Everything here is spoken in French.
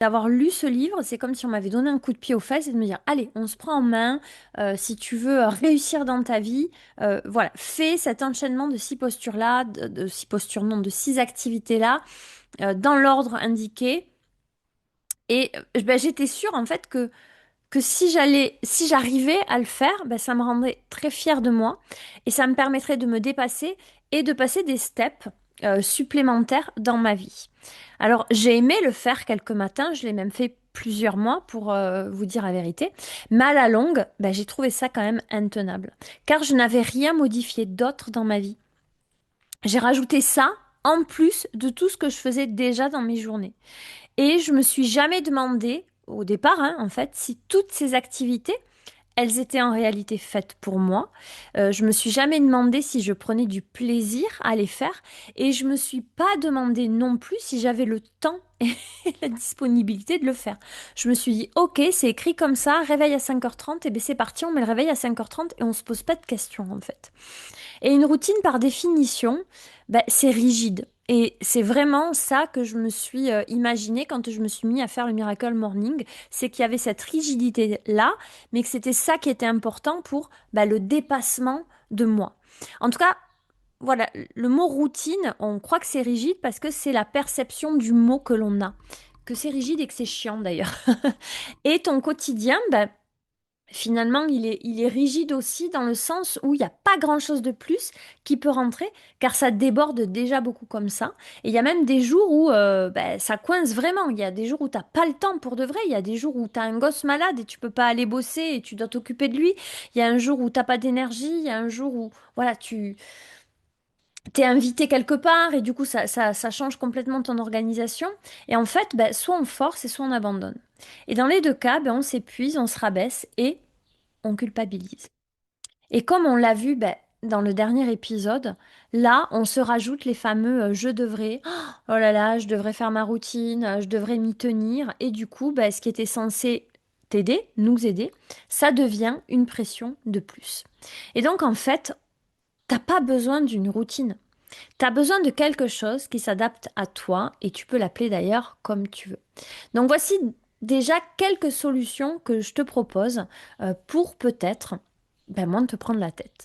d'avoir lu ce livre, c'est comme si on m'avait donné un coup de pied aux fesses et de me dire, allez, on se prend en main, si tu veux réussir dans ta vie, voilà, fais cet enchaînement de six postures-là, de six postures, non, de six activités-là, dans l'ordre indiqué. Et ben, j'étais sûre en fait que si j'arrivais à le faire, ben, ça me rendrait très fière de moi et ça me permettrait de me dépasser et de passer des steps supplémentaires dans ma vie. Alors, j'ai aimé le faire quelques matins, je l'ai même fait plusieurs mois pour vous dire la vérité, mais à la longue, ben, j'ai trouvé ça quand même intenable, car je n'avais rien modifié d'autre dans ma vie. J'ai rajouté ça en plus de tout ce que je faisais déjà dans mes journées. Et je me suis jamais demandé, au départ, hein, en fait, si toutes ces activités elles étaient en réalité faites pour moi. Je me suis jamais demandé si je prenais du plaisir à les faire et je me suis pas demandé non plus si j'avais le temps et la disponibilité de le faire. Je me suis dit, ok, c'est écrit comme ça, réveil à 5h30, et bien c'est parti, on met le réveil à 5h30 et on se pose pas de questions en fait. Et une routine, par définition, ben, c'est rigide. Et c'est vraiment ça que je me suis imaginé quand je me suis mis à faire le Miracle Morning, c'est qu'il y avait cette rigidité-là, mais que c'était ça qui était important pour ben, le dépassement de moi. En tout cas, voilà, le mot routine, on croit que c'est rigide parce que c'est la perception du mot que l'on a, que c'est rigide et que c'est chiant d'ailleurs. Et ton quotidien, ben, finalement, il est rigide aussi dans le sens où il n'y a pas grand-chose de plus qui peut rentrer, car ça déborde déjà beaucoup comme ça. Et il y a même des jours où ben, ça coince vraiment. Il y a des jours où tu n'as pas le temps pour de vrai. Il y a des jours où tu as un gosse malade et tu peux pas aller bosser et tu dois t'occuper de lui. Il y a un jour où tu n'as pas d'énergie. Il y a un jour où voilà, tu t'es invité quelque part et du coup, ça change complètement ton organisation. Et en fait, ben, soit on force et soit on abandonne. Et dans les deux cas, ben, on s'épuise, on se rabaisse et on culpabilise. Et comme on l'a vu ben, dans le dernier épisode, là, on se rajoute les fameux je devrais, oh là là, je devrais faire ma routine, je devrais m'y tenir. Et du coup, ben, ce qui était censé t'aider, nous aider, ça devient une pression de plus. Et donc, en fait, t'as pas besoin d'une routine. T'as besoin de quelque chose qui s'adapte à toi et tu peux l'appeler d'ailleurs comme tu veux. Donc, voici déjà quelques solutions que je te propose pour peut-être ben, moins te prendre la tête.